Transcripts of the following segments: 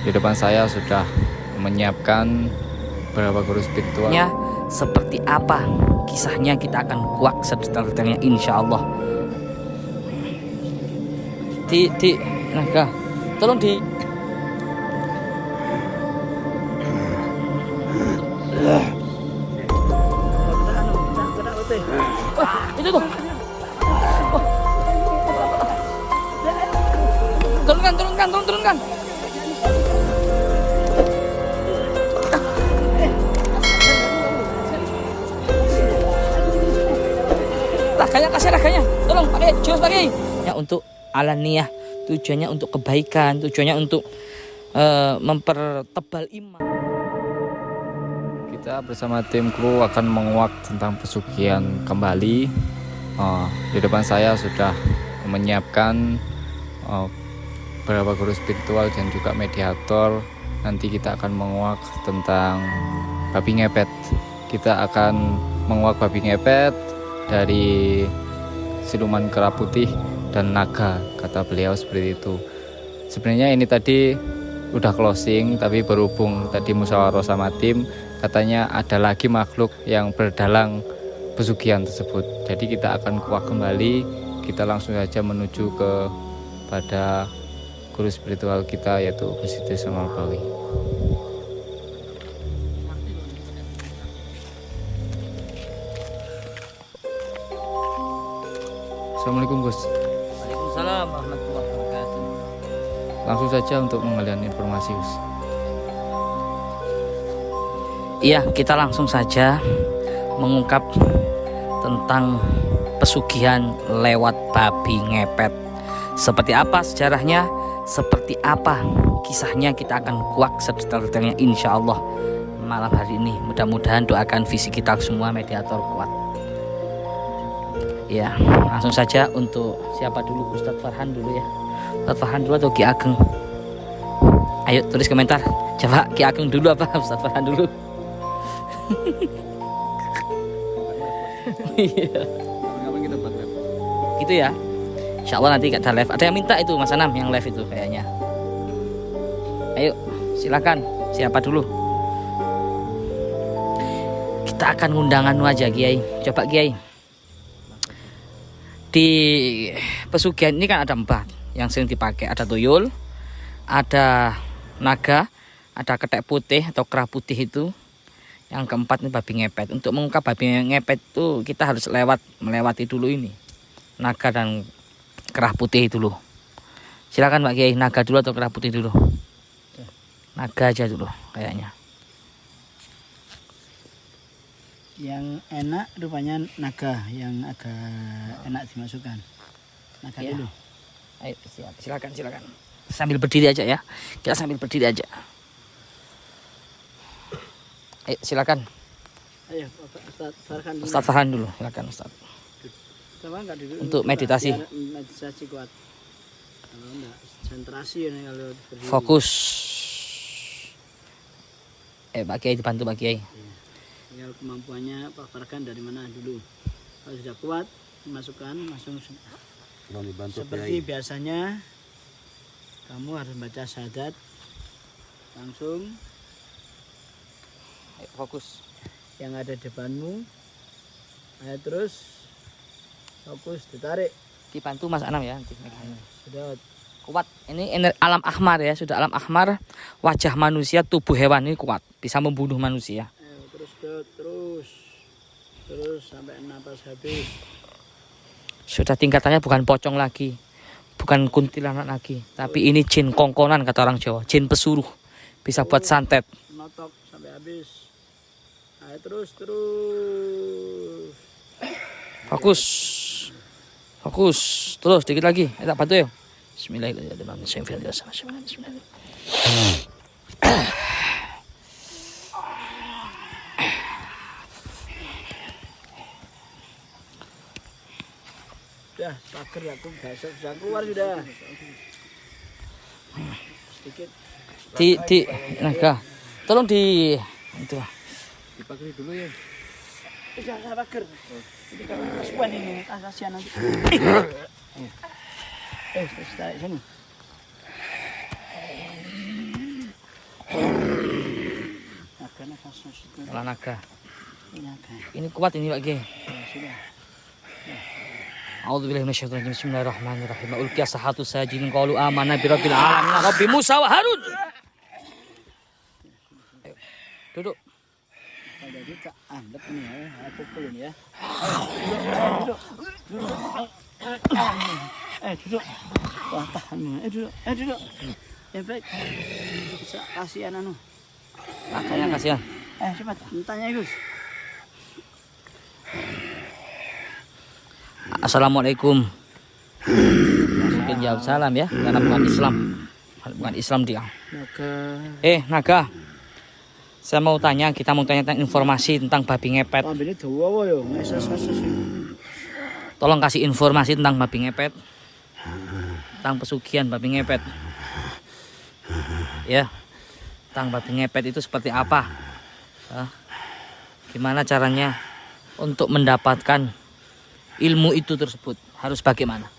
Di depan saya sudah menyiapkan beberapa guru spiritual. Seperti apa kisahnya kita akan kuak sedetail-detailnya insya Allah. Di naga, tolong di itu tuh. Turunkan. Raganya, tolong pakai jurus pakai. Ya untuk alaniyah, tujuannya untuk kebaikan, tujuannya untuk mempertebal iman. Kita bersama tim kru akan menguak tentang pesugihan kembali. Di depan saya sudah menyiapkan beberapa guru spiritual dan juga mediator. Nanti kita akan menguak tentang babi ngepet. Kita akan menguak babi ngepet dari siluman kera putih dan naga, kata beliau seperti itu. Sebenarnya ini tadi udah closing, tapi berhubung tadi musyawarah sama tim, katanya ada lagi makhluk yang berdalang pesugihan tersebut. Jadi kita akan kuak kembali. Kita langsung saja menuju pada guru spiritual kita, yaitu Gusti Desa Malbawi. Assalamualaikum Gus. Waalaikumsalam warahmatullahi wabarakatuh. Langsung saja untuk mengalian informasi Gus. Iya, kita langsung saja mengungkap tentang pesugihan lewat babi ngepet. Seperti apa sejarahnya, seperti apa kisahnya, kita akan kuak sedetail-detailnya insya Allah malam hari ini. Mudah-mudahan doakan visi kita semua mediator kuat. Ya, langsung saja untuk siapa dulu? Ustadz Farhan dulu ya. Ustadz Farhan dulu atau Ki Ageng? Ayo tulis komentar. Coba Ki Ageng dulu apa Ustadz Farhan dulu? Iya. Kita buat live. Gitu ya. Insya Allah nanti ada live. Ada yang minta itu Mas Anam yang live itu kayaknya. Ayo silakan. Siapa dulu? Kita akan undangan wajah Kiai. Coba Kiai. Di pesugihan ini kan ada 4 yang sering dipakai. Ada tuyul, ada naga, ada ketek putih atau kera putih itu. Yang keempat ini babi ngepet. Untuk mengungkap babi ngepet itu kita harus melewati dulu ini naga dan kera putih itu dulu. Silakan Pak Kiai, naga dulu atau kera putih dulu? Naga aja dulu kayaknya. Yang enak rupanya naga, yang agak enak dimasukkan. Naga Ya. dulu. Ayo silakan. Sambil berdiri aja ya. Kita sambil berdiri aja. Ayo silakan. Ayo Ustadz Farhan dulu. Ustadz Farhan dulu, silakan Ustadz. Coba enggak duduk Untuk dulu, meditasi. biar meditasi kuat. Kalau enggak konsentrasi ya kalau berdiri. Fokus. Pak Kiai dibantu Pak Kiai. Tinggal kemampuannya Pak Farhan dari mana dulu. Kalau sudah kuat masukkan langsung seperti biasanya kamu harus baca syahadat langsung Ayo, fokus. yang ada depanmu. Ayo terus fokus, ditarik. Dibantu Mas Anam ya nanti megangnya. Sudah Kuat. Ini alam ahmar ya, sudah alam ahmar. Wajah manusia, tubuh hewan ini kuat, bisa membunuh manusia. ayo, terus sampai napas habis. Sudah tingkatannya bukan pocong lagi, bukan kuntilanak lagi, tapi ini jin kongkonan kata orang Jawa, jin pesuruh, bisa buat santet. Notok sampai habis. Ayo terus. Fokus, terus dikit lagi. Tak bantu ya. Bismillahirrahmanirrahim. Sudah, pagar aku besok sudah keluar sudah. Sedikit. Di naga. Tolong di itu. Dipakai dulu ya. Sudah saya pagar. Jadi kalau kasuan ini kasihan nanti. Tarik sini. Kepala naga. Naga. Ini kuat ini Pak G. Ya, sudah. A'udzubillahi minasyaitonir rajim. Bismillahirrahmanirrahim. Ulqiya sahatu sajidin qalu amanna birabbil alamin rabbi Musa wa Harun. Ayo. Duduk. Kalau kita anggap ini ya, aku pukul ini ya. Duduk. Wah, tahan. Duduk. Duduk. Ya baik. Bisa kasihan anu. Makanya kasihan. Cepat, tanya Gus. Assalamualaikum. Mungkin jawab salam ya, karena bukan Islam. Bukan Islam dia. Naga. Naga. Saya mau tanya, kita mau tanya tentang informasi tentang babi ngepet. Ini dawa wae yo, Tolong kasih informasi tentang babi ngepet. Tentang pesugihan babi ngepet. Ya. Tentang babi ngepet itu seperti apa? Gimana caranya untuk mendapatkan ilmu itu tersebut? Harus bagaimana?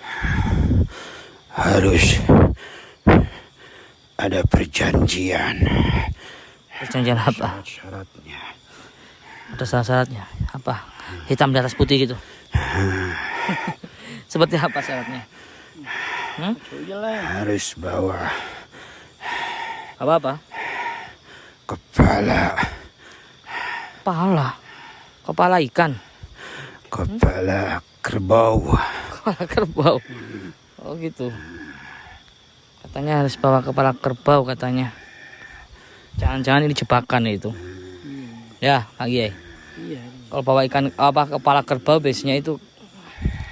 Harus ada perjanjian. Perjanjian apa? Syaratnya. Ada syarat-syaratnya. Apa? Hitam di atas putih gitu. Seperti apa syaratnya? Harus bawa Apa-apa? kepala Kepala ikan. kepala kerbau. Kepala kerbau. Oh gitu. Katanya harus bawa kepala kerbau katanya. Jangan-jangan ini jebakan itu. Ya, Pak Kiai. Iya. Kalau bawa ikan kepala kerbau biasanya itu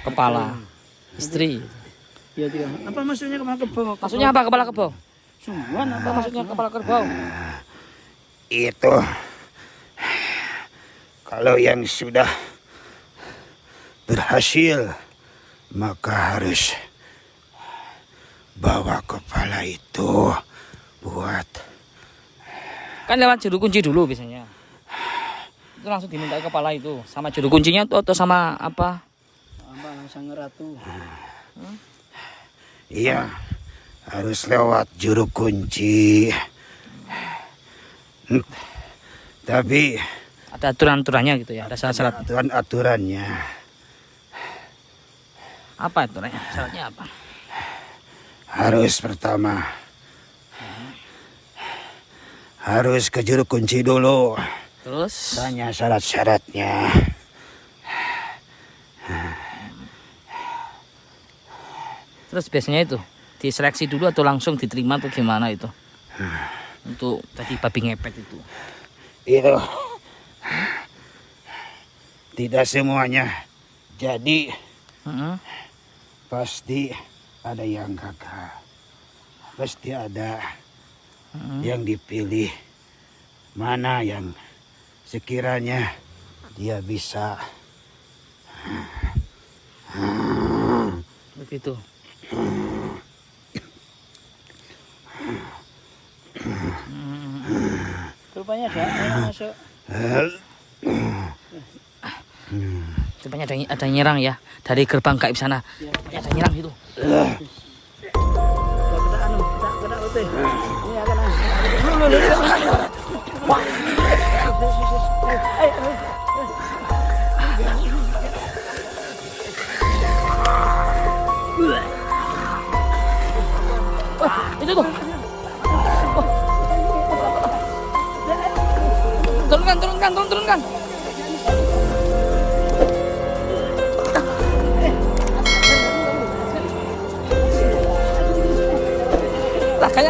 kepala istri. Iya tidak. Apa maksudnya kepala kerbau? Maksudnya apa kepala kerbau? Sungguhan Apa maksudnya kepala kerbau? Itu kalau yang sudah berhasil maka harus bawa kepala itu buat Kan lewat juru kunci dulu biasanya. Itu langsung diminta kepala itu sama juru kuncinya tuh atau sama apa? Sang Ratu. iya harus lewat juru kunci. Tapi Ada aturan-aturannya gitu ya, ada syarat-syarat. aturannya Apa aturannya? Syaratnya apa? harus pertama harus ke juru kunci dulu, Terus tanya syarat-syaratnya. terus biasanya itu diseleksi dulu atau langsung diterima atau gimana itu? Untuk tadi babi ngepet itu. Itu tidak semuanya jadi, pasti ada yang gagal, pasti ada yang dipilih, mana yang sekiranya dia bisa. Begitu. Rupanya ada yang masuk. Rupanya ada nyerang ya dari gerbang gaib sana. Ada nyerang itu. Kita oke. Ini akan Itu tuh. Turunkan.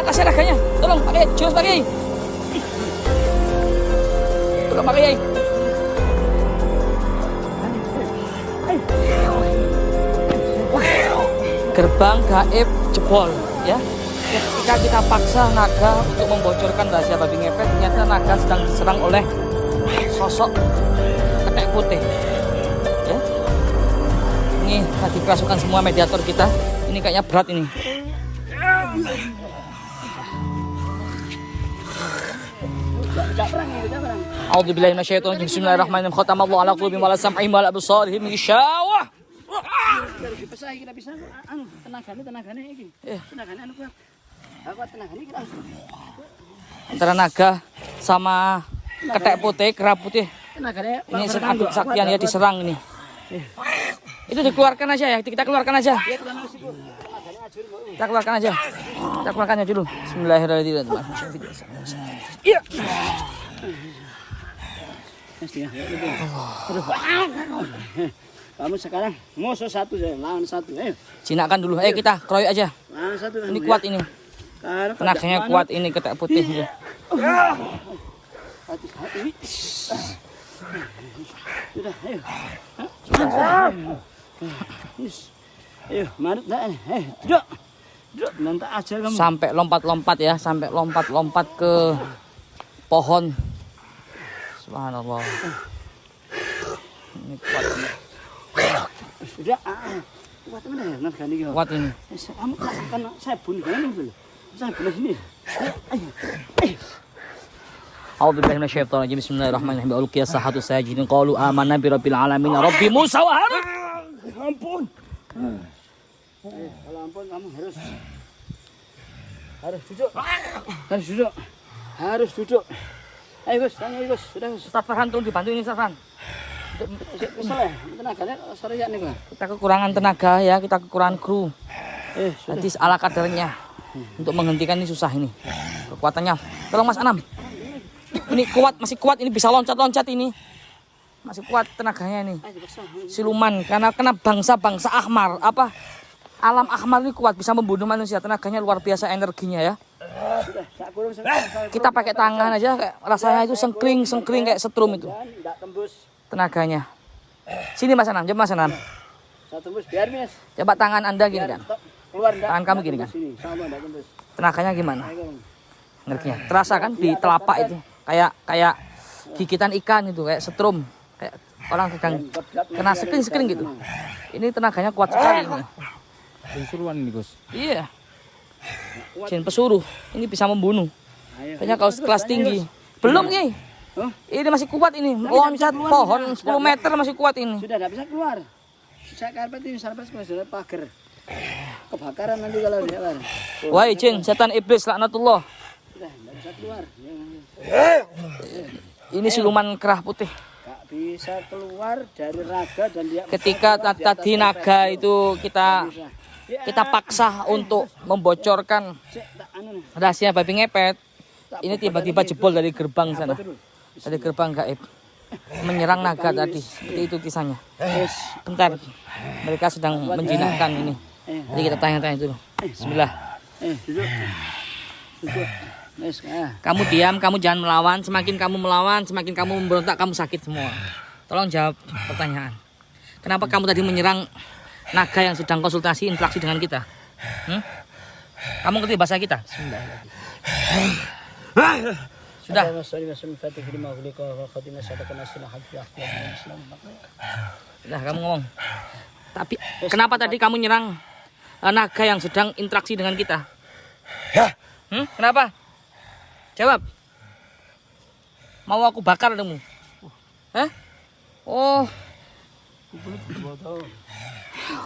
Kasih raganya. Tolong pakai, jos pakai. Tolong pakai. Gerbang gaib jebol ya. Ketika kita paksa naga untuk membocorkan rahasia babi ngepet, ternyata naga sedang diserang oleh sosok ketek putih. Ya. Ini tadi kerasukan semua mediator kita. Ini kayaknya berat ini. A'udzubillahi minasyaitonir rajim. Bismillahirrahmanirrahim. Khatamallahu ala qulubihim wa ala sam'ihim wa ala absarihim ghishawah. kita bisa tenagane iki. Tenagane anu kuat. Kuat tenagane kita. Antara naga sama ketek putih, kera putih. Tenaganya Ini adu kesaktian ya, diserang ini. Itu dikeluarkan aja ya, kita keluarkan aja. Kita keluarkan aja. Kita keluarkan aja dulu. Bismillahirrahmanirrahim. Iya. Kamu sekarang musuh satu saya, lawan satu. Ayo. Jinakkan dulu. Ayo kita keroyok aja. Lawan satu. Ini kuat ini. Tenaganya kuat ini ketek putih. Hati-hati. Sudah, ayo. Ayo, marut dah. Duduk. Duduk, nanti aja kamu. Sampai lompat-lompat ya, sampai lompat-lompat ke pohon. Subhanallah. Ini kuat ini. Sudah, kuat mana ya? Nanti kan Kuat ini. kamu kan saya bunuh ini dulu. Saya bunuh ini. Ayo. A'udzubillahi minasyaitonirrajim. Bismillahirrahmanirrahim. Ulqiya sahatu sajidin qalu amanna birabbil alamin rabbi Musa wa Harun. Ampun. Kalau ampun kamu harus duduk. Harus duduk. Harus duduk. Ayo Gus, tanya Gus. Sudah Gus. Ustaz Farhan tolong dibantu ini Ustaz Farhan. Misalnya tenaganya sore ya nih Gus. Kita kekurangan tenaga ya, kita kekurangan kru. Sudah. Nanti ala kadarnya untuk menghentikan ini susah ini. Kekuatannya. Tolong Mas Anam. Ini kuat, masih kuat, ini bisa loncat-loncat ini. Masih kuat tenaganya ini. Siluman karena kena bangsa-bangsa ahmar, apa? Alam ahmar ini kuat, bisa membunuh manusia. Tenaganya luar biasa energinya ya. Kita pakai tangan aja kayak rasanya itu sengkring kayak setrum itu. Tenaganya. Sini Mas Anam, coba Mas Anam. Saya tembus biar Mas. Coba tangan Anda gini kan. Keluar Tangan kamu gini kan. Sini, sama enggak tembus. Tenaganya gimana? Energinya. Terasa kan di telapak itu. Kayak gigitan ikan itu, kayak setrum. Kayak orang sedang kena sekring gitu. Ini tenaganya kuat sekali ini. Suruhan ini Gus. Iya. Jin pesuruh. Ini bisa membunuh. Kayaknya kalau kelas tinggi. Belum nih. Ini masih kuat ini. Loncat pohon 10 meter masih kuat ini. Sudah enggak bisa keluar. Saya karpet ini sarpet sudah pagar. Kebakaran nanti kalau dia keluar. Wahai jin, setan iblis laknatullah. Sudah enggak bisa keluar. Ini siluman kerah putih. Enggak bisa keluar dari raga dan dia Ketika tadi naga itu kita paksa untuk membocorkan rahasia babi ngepet, ini tiba-tiba jebol dari gerbang sana, dari gerbang gaib, menyerang naga tadi. Seperti itu kisahnya. Bentar, mereka sedang menjinakkan ini. Jadi kita tanya-tanya dulu. Bismillah. Duduk. Kamu diam, kamu jangan melawan. Semakin kamu melawan, semakin kamu memberontak, kamu sakit semua. Tolong jawab pertanyaan. Kenapa kamu tadi menyerang naga yang sedang konsultasi interaksi dengan kita? Kamu ngerti bahasa kita? Sudah. Sudah kamu ngomong. Tapi kenapa tadi kamu nyerang naga yang sedang interaksi dengan kita? Kenapa? Jawab. Mau aku bakar kamu? Hah? Oh.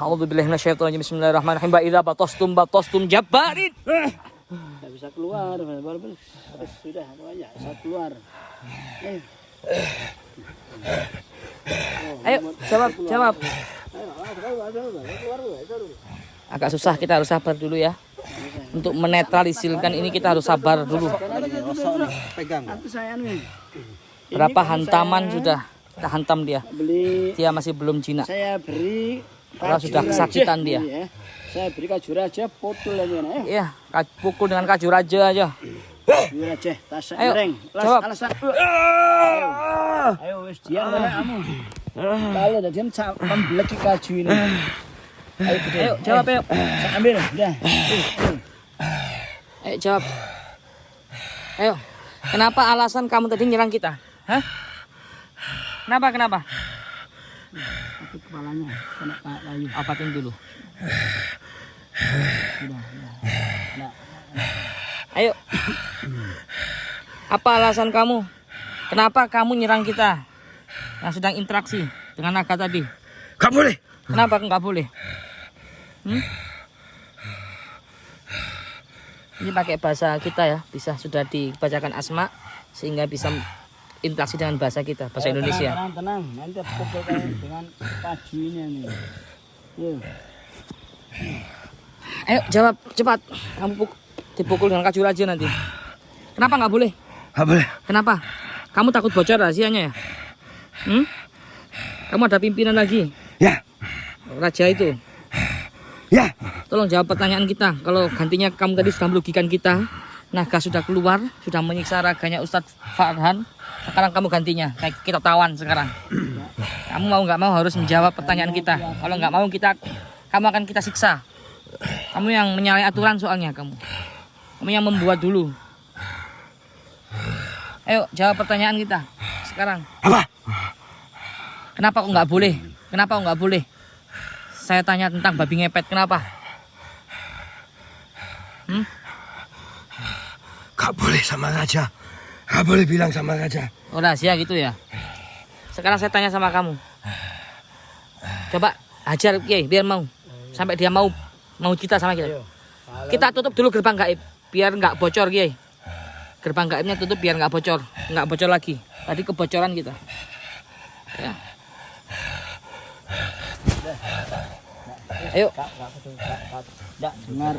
A'udzubillahi minasyaitonir rajim. Bismillahirrahmanirrahim. Ba idza batostum jabbarin. Enggak bisa keluar. Sudah, pokoknya bisa keluar. Ayo, jawab. Agak susah, kita harus sabar dulu ya. Untuk menetralisirkan ini kita harus sabar dulu. Berapa hantaman sudah kita hantam dia. Dia masih belum jinak. Saya beri Kalau sudah kesakitan dia. Saya beri kaju raja putul aja. Iya, pukul dengan kaju raja aja. Kaju raja, tas goreng. Jawab. Ayo wis diam kamu. Kalau udah diam membeleki kaju ini. Ayo jawab ayo. Saya ambil udah. Ayo jawab. Ayo. Kenapa alasan kamu tadi nyerang kita? Hah? Kenapa? Kepalanya kena kayu. Apatin dulu. Ayo. Apa alasan kamu? Kenapa kamu nyerang kita yang sedang interaksi dengan naga tadi? Gak boleh. Kenapa nggak boleh? Ini pakai bahasa kita ya, bisa sudah dibacakan asma sehingga bisa berinteraksi dengan bahasa kita, bahasa Indonesia. Tenang. Nanti pukul dengan pajunya nih. Yuk. Ayo jawab cepat. Kamu dipukul dengan kaju raja nanti. Kenapa nggak boleh? Nggak boleh. Kenapa? Kamu takut bocor rahasianya ya? Kamu ada pimpinan lagi? Ya. Raja itu. Ya. Tolong jawab pertanyaan kita. Kalau gantinya kamu tadi sudah merugikan kita, naga sudah keluar, sudah menyiksa raganya Ustadz Farhan. Sekarang kamu gantinya. Kayak kita tawan sekarang. Kamu mau nggak mau harus menjawab pertanyaan kita. Kalau nggak mau kamu akan kita siksa. Kamu yang menyalahi aturan soalnya kamu. Kamu yang membuat dulu. Ayo jawab pertanyaan kita sekarang. Apa? Kenapa kok nggak boleh? Kenapa kok nggak boleh? Saya tanya tentang babi ngepet. Kenapa? Nggak boleh sama raja. Nggak boleh bilang sama raja. Oh rahasia gitu ya. Sekarang saya tanya sama kamu. Coba hajar Kiai biar mau. Sampai dia mau kita sama kita. Kita tutup dulu gerbang gaib biar nggak bocor Kiai. Gerbang gaibnya tutup biar nggak bocor lagi. Tadi kebocoran kita. Ya. Ayo. Tidak dengar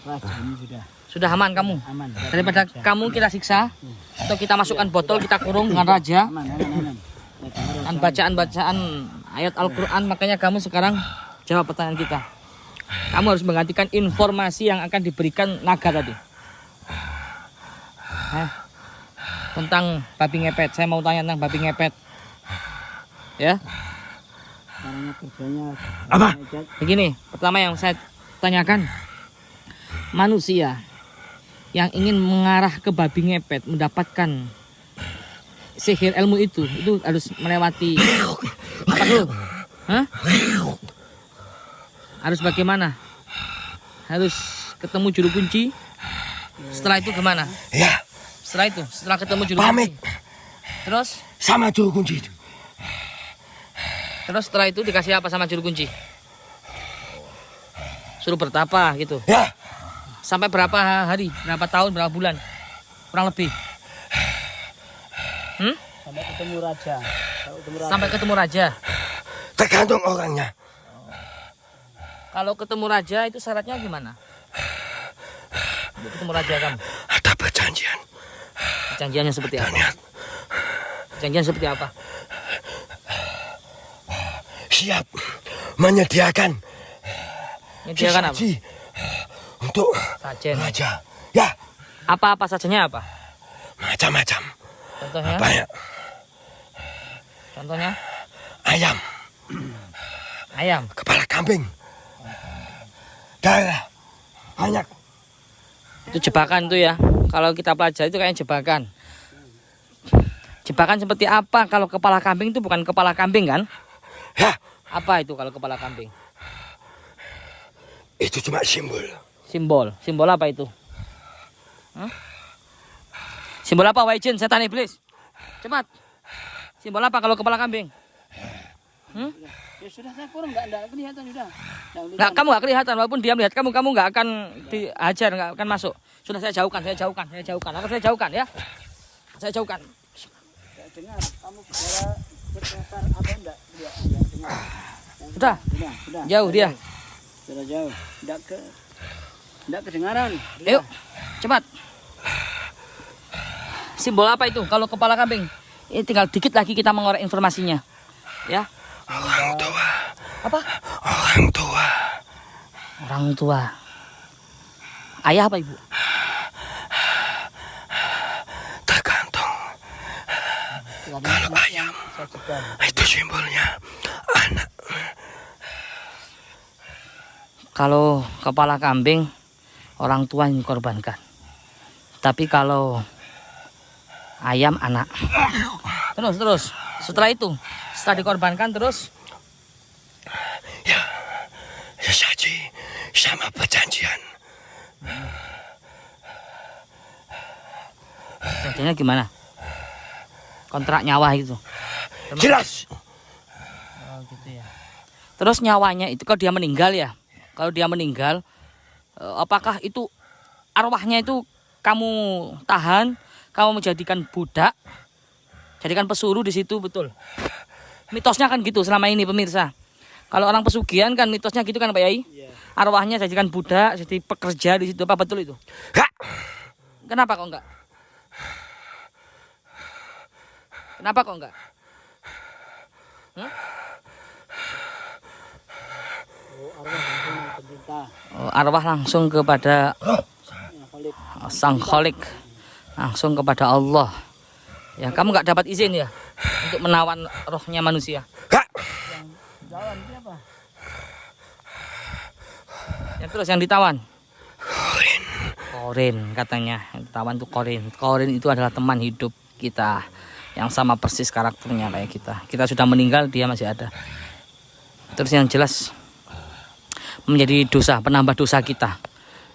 raja ini Sudah aman kamu. aman. Daripada kamu kita siksa atau kita masukkan botol kita kurung dengan raja. Aman. Dengan bacaan-bacaan ayat Al-Quran. Makanya kamu sekarang jawab pertanyaan kita. Kamu harus menggantikan informasi yang akan diberikan naga tadi. Tentang babi ngepet. Saya mau tanya tentang babi ngepet. Ya. Caranya kerjanya Apa? Begini, pertama yang saya tanyakan, manusia yang ingin mengarah ke babi ngepet mendapatkan sihir ilmu itu harus melewati apa dulu? Harus bagaimana? Harus ketemu juru kunci. Setelah itu gimana? Ya. Setelah ketemu juru Pamit. kunci. Terus Sama juru kunci itu. setelah itu dikasih apa sama juru kunci? Suruh bertapa gitu. Ya. Sampai berapa hari, berapa tahun, berapa bulan? Kurang lebih. sampai ketemu raja. Sampai ketemu raja. Tergantung orangnya. Kalau ketemu raja itu syaratnya gimana? Untuk ketemu raja kamu. Ada perjanjian. Perjanjiannya seperti apa? Lihat. Perjanjian seperti apa? Siap menyediakan Menyediakan apa? sesaji untuk Sajen. raja. Ya. Apa-apa sajanya apa? Macam-macam. Contohnya? Banyak. Contohnya? Ayam. Ayam. Kepala kambing. Darah. Banyak. Itu jebakan tuh ya. Kalau kita pelajari itu kayak jebakan. Jebakan seperti apa? Kalau kepala kambing itu bukan kepala kambing kan? Ya. Apa itu kalau kepala kambing? Itu cuma simbol. Simbol apa itu? Simbol apa Waijin setan iblis? Cepat. Simbol apa kalau kepala kambing? Ya sudah saya kurang enggak kelihatan sudah. Nggak, kamu nggak kelihatan walaupun dia melihat kamu nggak akan dihajar, nggak akan masuk. Sudah saya jauhkan. Akan saya jauhkan ya. Saya jauhkan. Saya dengar kamu bicara berkata apa enggak? Dengar. Sudah. Sudah. Jauh dia. Sudah jauh. Enggak kedengaran. Ayo, cepat. Simbol apa itu kalau kepala kambing? Ini tinggal dikit lagi kita mengorek informasinya. Ya. Orang tua. Apa? Orang tua. Orang tua. Ayah apa ibu? Tergantung. Kalau ayam itu simbolnya anak. Kalau kepala kambing orang tua yang dikorbankan. Tapi kalau ayam anak. Terus. Setelah itu, setelah dikorbankan terus Ya. Sesaji sama perjanjian. jadinya gimana? Kontrak nyawa gitu. Jelas. Oh gitu ya. Terus nyawanya itu kalau dia meninggal ya. Kalau dia meninggal, apakah itu arwahnya itu kamu tahan, kamu menjadikan budak, Jadikan pesuruh di situ, betul. Mitosnya kan gitu selama ini pemirsa. Kalau orang pesugihan kan mitosnya gitu kan Pak Yai. Iya. Arwahnya jadikan budak, jadi pekerja di situ. Apa betul itu? Hah? Kenapa kok enggak? Kenapa kok enggak? Hah? Arwah langsung kepada Oh, arwah langsung kepada Sang Kholik, langsung kepada Allah. Ya, kamu nggak dapat izin ya untuk menawan rohnya manusia. Hah? Jalan siapa? Ya terus yang ditawan? Korin katanya. Yang ditawan itu Korin. Korin itu adalah teman hidup kita yang sama persis karakternya kayak kita. Kita sudah meninggal, dia masih ada. Terus yang jelas menjadi dosa, penambah dosa kita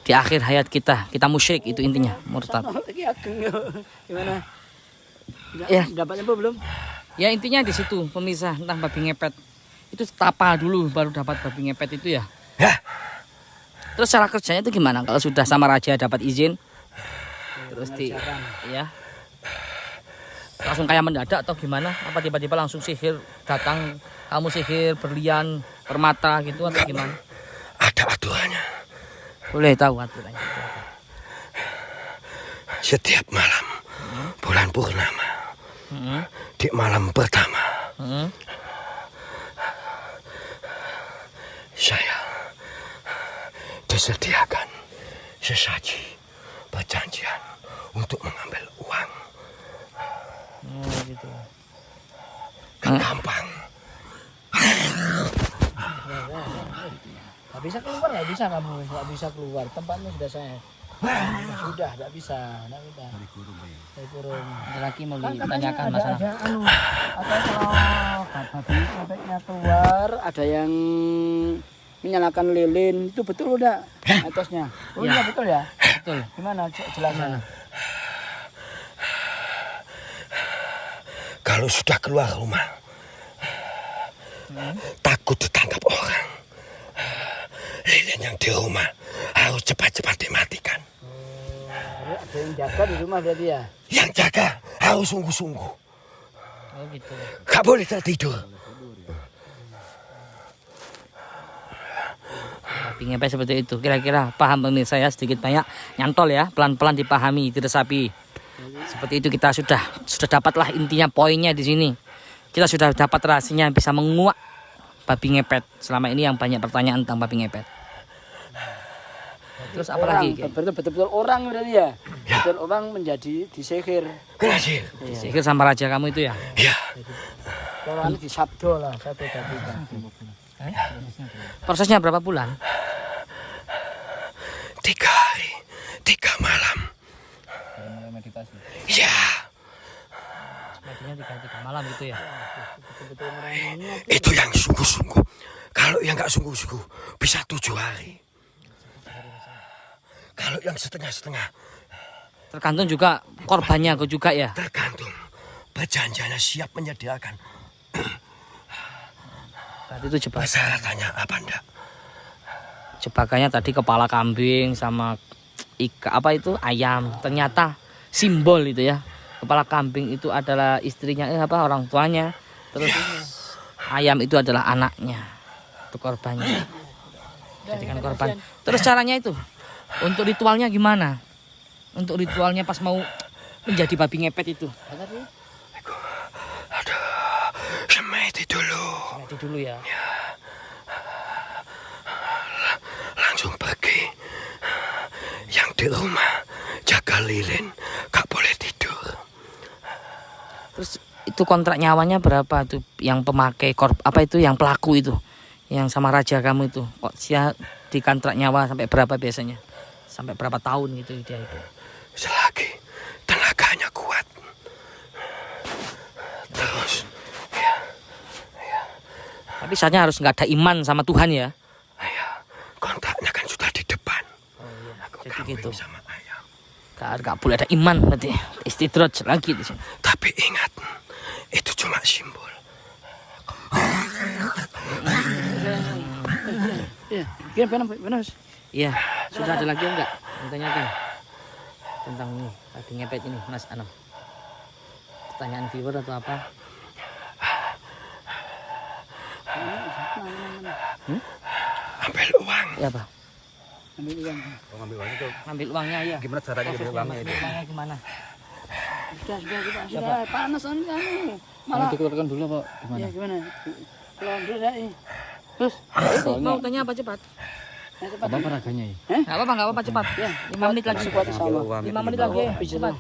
di akhir hayat kita. Kita musyrik, itu intinya, murtad. Lagi ageng yo. Gimana? Ya. Dapatnya apa belum? Ya intinya di situ pemirsa tentang babi ngepet. Itu tapa dulu baru dapat babi ngepet itu ya. Ya. Terus cara kerjanya itu gimana? Kalau sudah sama raja dapat izin, terus ya langsung kayak mendadak atau gimana? Apa tiba-tiba langsung sihir datang, kamu sihir berlian, permata gitu atau gimana? Ada aturannya. Boleh tahu aturannya? Setiap malam bulan purnama, di malam pertama, saya disediakan sesaji perjanjian untuk mengambil uang. Oh gitu. Kan gampang. Nggak bisa keluar, nggak bisa kamu, nggak bisa keluar. Tempatnya sudah saya. Sudah, nggak bisa, nggak bisa. Dari kurung. Ada lagi mau ditanyakan masalah. Ada atau kalau babi ngepetnya keluar, ada yang menyalakan lilin, itu betul udah atasnya. Oh iya betul ya. Betul. Gimana jelasnya? Kalau sudah keluar rumah, takut ditangkap orang. Lilin yang di rumah harus cepat-cepat dimatikan. Ada yang jaga di rumah berarti ya? Yang jaga harus sungguh-sungguh. Oh gitu. Gak boleh tertidur. Babi ngepet seperti itu. Kira-kira paham pemirsa ya, sedikit banyak nyantol ya, pelan-pelan dipahami, diresapi. Seperti itu kita sudah dapatlah intinya, poinnya di sini. Kita sudah dapat rahasianya, bisa menguak babi ngepet. Selama ini yang banyak pertanyaan tentang babi ngepet. Terus apa lagi? Betul-betul orang berarti ya? Betul orang menjadi disihir. Berhasil. Sihir sama raja kamu itu ya? Ya. Orang disabdo lah, satu babi. Prosesnya berapa bulan? 3 hari, 3 malam. Meditasi. Ya. Medinya 3 malam gitu ya? Itu yang sungguh-sungguh. Kalau yang nggak sungguh-sungguh bisa 7 hari. Kalau yang setengah-setengah Tergantung juga korbannya juga ya? tergantung. Perjanjiannya siap menyediakan. Berarti itu jebakan. Persyaratannya apa enggak? Jebakannya tadi kepala kambing sama apa itu ayam. Ternyata simbol itu ya. Kepala kambing itu adalah istrinya orang tuanya. Terus ayam itu adalah anaknya. Itu korbannya. Jadikan korban. Terus caranya itu untuk ritualnya gimana? Untuk ritualnya pas mau menjadi babi ngepet itu. Aduh, semedi dulu. Semedi dulu ya. Langsung pergi. Yang di rumah jaga lilin, gak boleh tidur. Terus itu kontrak nyawanya berapa tuh yang pemakai yang pelaku itu yang sama raja kamu itu kok dia di kontrak nyawa sampai berapa biasanya, sampai berapa tahun gitu dia itu? Selagi tenaganya kuat. Terus ya. Tapi saatnya harus nggak ada iman sama Tuhan ya. Ya, kontraknya kan sudah di depan. Aku Jadi kambing gitu. sama ayam. Gak boleh ada iman berarti. Istidroj lagi di sini. Tapi ingat, itu cuma simbol. Iya, gimana? Iya, sudah ada lagi enggak? Tanyakan tentang ini babi ngepet ini, Mas Anam. pertanyaan viewer atau apa? Ambil uang. Ya Pak. Ambil uang. Ambil uangnya ya. Gimana caranya ambil uangnya itu? Uangnya gimana? Sudah panas anu. Malah dikeluarkan dulu Pak. Gimana? Ya gimana? Keluar dulu dah ini. Terus Mau tanya apa cepat? Apa harganya ya? Enggak apa-apa cepat. Ya, 5 menit lagi. Uang 5 menit lagi. Cepat.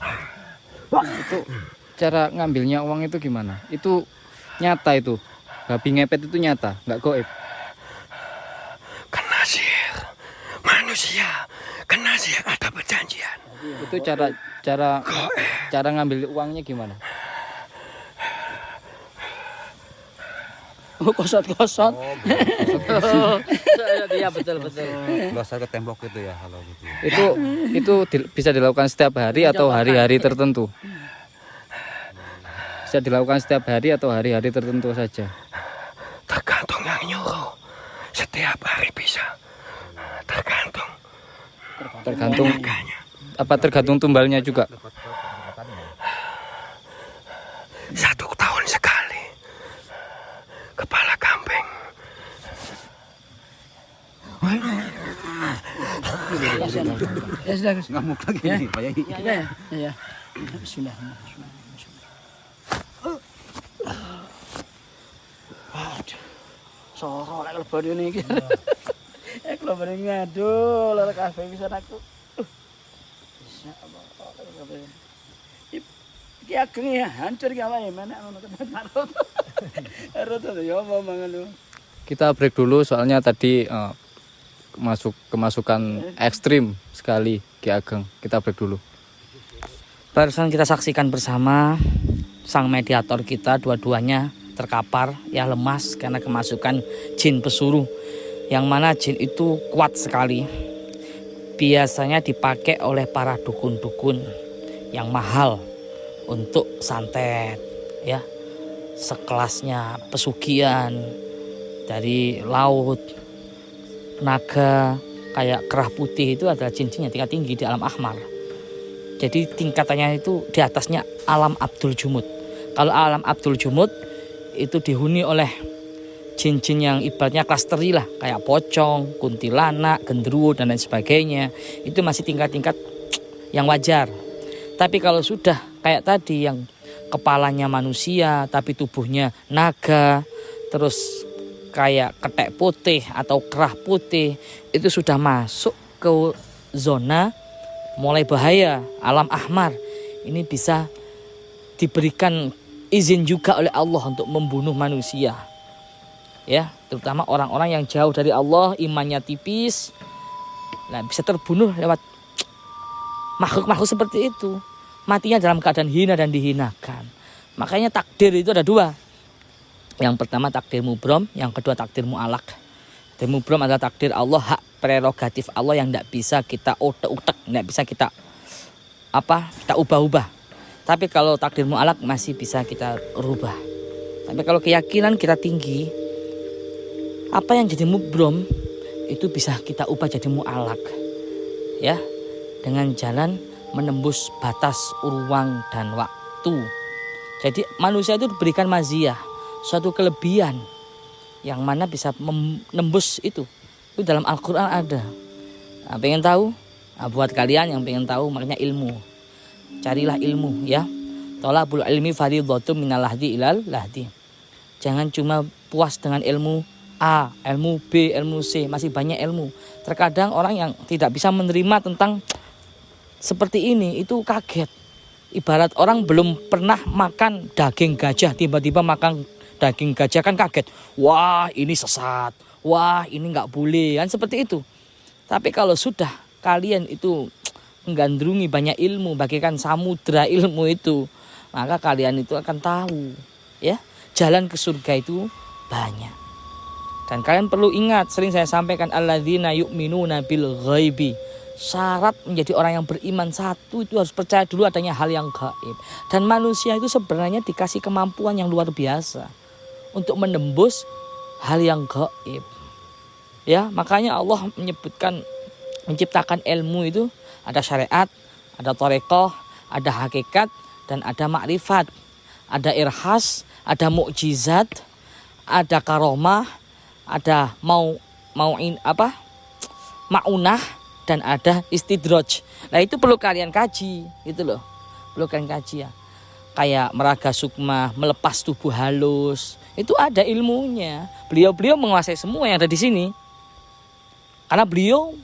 Itu cara ngambilnya uang itu gimana? Itu nyata itu. Babi ngepet itu nyata, nggak goib. Kena sihir. Manusia kena sihir, ada perjanjian. Itu cara ngambil uangnya gimana? Oh, kosot-kosot. Iya betul. Losar ke tembok itu ya kalau gitu. Bisa dilakukan setiap hari atau hari-hari tertentu. Bisa dilakukan setiap hari atau hari-hari tertentu saja. Tergantung yang nyuruh. Setiap hari bisa. Tergantung apa tergantung tumbalnya juga. 1 tahun sekali. Kepala kambing. Ya sudah. Ngamuk lagi nih, Pak Yai. Ya. Bismillah. Soro lek lebon ini iki. Lebon ini aduh, lara kabeh bisa aku. Iki ageng ya, hancur iki awake menek ngono tenan. Arut ya apa mangan lu. Kita break dulu soalnya tadi kemasukan ekstrim sekali Ki Ageng. Kita break dulu. Barusan kita saksikan bersama sang mediator kita dua-duanya terkapar ya, lemas karena kemasukan jin pesuruh, yang mana jin itu kuat sekali. Biasanya dipakai oleh para dukun-dukun yang mahal untuk santet ya, sekelasnya pesugihan dari laut, naga kayak kerah putih itu adalah jin-jin yang tingkat tinggi di alam ahmar. Jadi tingkatannya itu di atasnya alam Abdul Jumud. Kalau alam Abdul Jumud itu dihuni oleh jin-jin yang ibaratnya kelas teri lah, kayak pocong, kuntilanak, genderuwo dan lain sebagainya. Itu masih tingkat-tingkat yang wajar. Tapi kalau sudah kayak tadi yang kepalanya manusia tapi tubuhnya naga, terus kayak ketek putih atau kerah putih, itu sudah masuk ke zona mulai bahaya, alam ahmar. Ini bisa diberikan izin juga oleh Allah untuk membunuh manusia. Ya, terutama orang-orang yang jauh dari Allah, imannya tipis. Nah, bisa terbunuh lewat makhluk-makhluk seperti itu. Matinya dalam keadaan hina dan dihinakan. Makanya takdir itu ada 2. Yang pertama takdir mubrom, yang kedua takdir mu'alak. Takdir mubrom adalah takdir Allah, hak prerogatif Allah yang tidak bisa kita utek-utek, tidak bisa kita ubah-ubah. Tapi kalau takdir mu'alak masih bisa kita rubah. Tapi kalau keyakinan kita tinggi, apa yang jadi mubrom itu bisa kita ubah jadi mu'alak. Ya, dengan jalan menembus batas ruang dan waktu. Jadi manusia itu diberikan maziyah, suatu kelebihan yang mana bisa menembus itu. Itu dalam Al-Quran ada. Nah, pengen tahu? Nah, buat kalian yang pengen tahu makanya ilmu. Carilah ilmu ya. Thalabul ilmi fardhatun minal lahdi ilal lahdi. Jangan cuma puas dengan ilmu A, ilmu B, ilmu C, masih banyak ilmu. Terkadang orang yang tidak bisa menerima tentang seperti ini itu kaget. Ibarat orang belum pernah makan daging gajah, tiba-tiba makan daging gajah kan kaget. Wah, ini sesat. Wah, ini nggak boleh, kan seperti itu. Tapi kalau sudah kalian itu menggandrungi banyak ilmu, bagaikan samudra ilmu itu, maka kalian itu akan tahu ya, jalan ke surga itu banyak. Dan kalian perlu ingat, sering saya sampaikan, alladzina yu'minuna bil ghaibi. Syarat menjadi orang yang beriman satu itu harus percaya dulu adanya hal yang gaib. Dan manusia itu sebenarnya dikasih kemampuan yang luar biasa untuk menembus hal yang gaib. Ya, makanya Allah menciptakan ilmu itu ada syariat, ada thariqah, ada hakikat dan ada makrifat. ada irhas, ada mukjizat, ada karomah, ada maunah, dan ada istidraj. Nah itu perlu kalian kaji gitu loh, perlu kalian kaji ya. Kayak meraga sukma, melepas tubuh halus, itu ada ilmunya. Beliau menguasai semua yang ada di sini. Karena beliau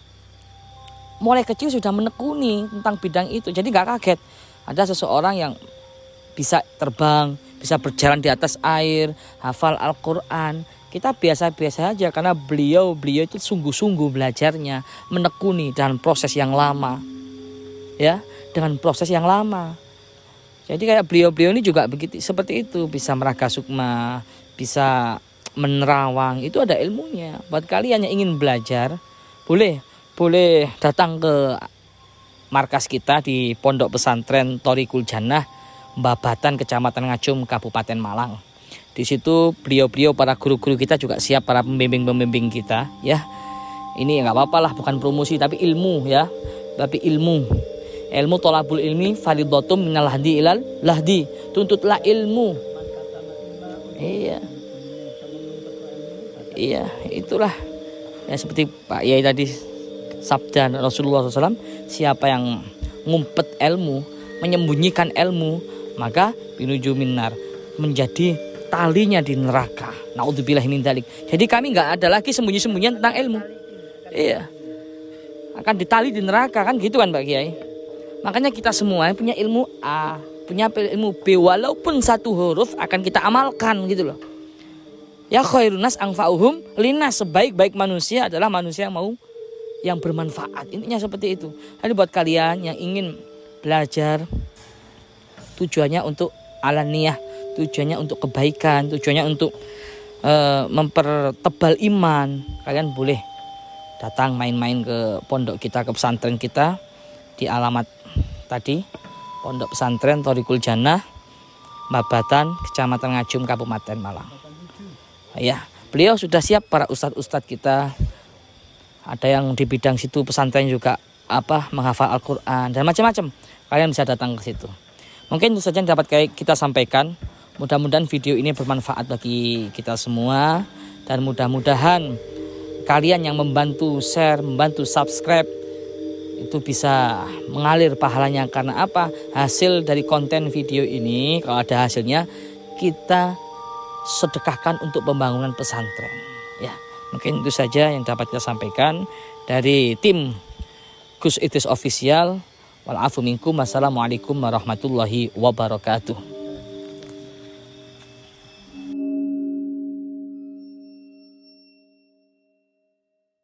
mulai kecil sudah menekuni tentang bidang itu. Jadi gak kaget ada seseorang yang bisa terbang, bisa berjalan di atas air, hafal Al-Quran. Kita biasa-biasa aja karena beliau itu sungguh-sungguh belajarnya, menekuni dengan proses yang lama. Ya, dengan proses yang lama. Jadi kayak beliau ini juga begitu, seperti itu, bisa meraga sukma, bisa menerawang, itu ada ilmunya. Buat kalian yang ingin belajar, boleh datang ke markas kita di Pondok Pesantren Thoriqul Jannah, Babatan, Kecamatan Ngajum, Kabupaten Malang. Di situ beliau para guru-guru kita juga siap, para pembimbing kita ya. Ini nggak apa-apa lah, bukan promosi tapi ilmu ya, tapi ilmu tolabul ilmi faridatum minal hadi ilal lahdi, tuntutlah ilmu. Iya itulah ya, seperti Pak Yai tadi sabda Rasulullah SAW, siapa yang ngumpet ilmu, menyembunyikan ilmu, maka binuju minar, menjadi talinya di neraka. Naudzubillah min dzalik. Jadi kami nggak ada lagi sembunyi-sembunyian tentang ilmu. Iya, akan ditali di neraka kan gitu kan Pak Kiai. Makanya kita semua punya ilmu A, punya ilmu B, walaupun satu huruf akan kita amalkan gitu loh. Ya khairun nas anfa'uhum linnas, sebaik-baik manusia adalah manusia yang bermanfaat. Intinya seperti itu. Jadi buat kalian yang ingin belajar, tujuannya untuk alaniyah, tujuannya untuk kebaikan, tujuannya untuk mempertebal iman, kalian boleh datang main-main ke pondok kita, ke pesantren kita di alamat tadi, Pondok Pesantren Thoriqul Jannah, Babatan, Kecamatan Ngajum, Kabupaten Malang. Ya, beliau sudah siap, para ustadz-ustadz kita. Ada yang di bidang situ pesantren juga menghafal Al-Quran dan macam-macam. Kalian bisa datang ke situ. Mungkin itu saja yang dapat kita sampaikan. Mudah-mudahan video ini bermanfaat bagi kita semua, dan mudah-mudahan kalian yang membantu share, membantu subscribe, itu bisa mengalir pahalanya. Karena apa? Hasil dari konten video ini, kalau ada hasilnya, kita sedekahkan untuk pembangunan pesantren. Ya, mungkin itu saja yang dapat kita sampaikan dari tim Gus Idris Official. Wal afu minkum. Wassalamualaikum warahmatullahi wabarakatuh.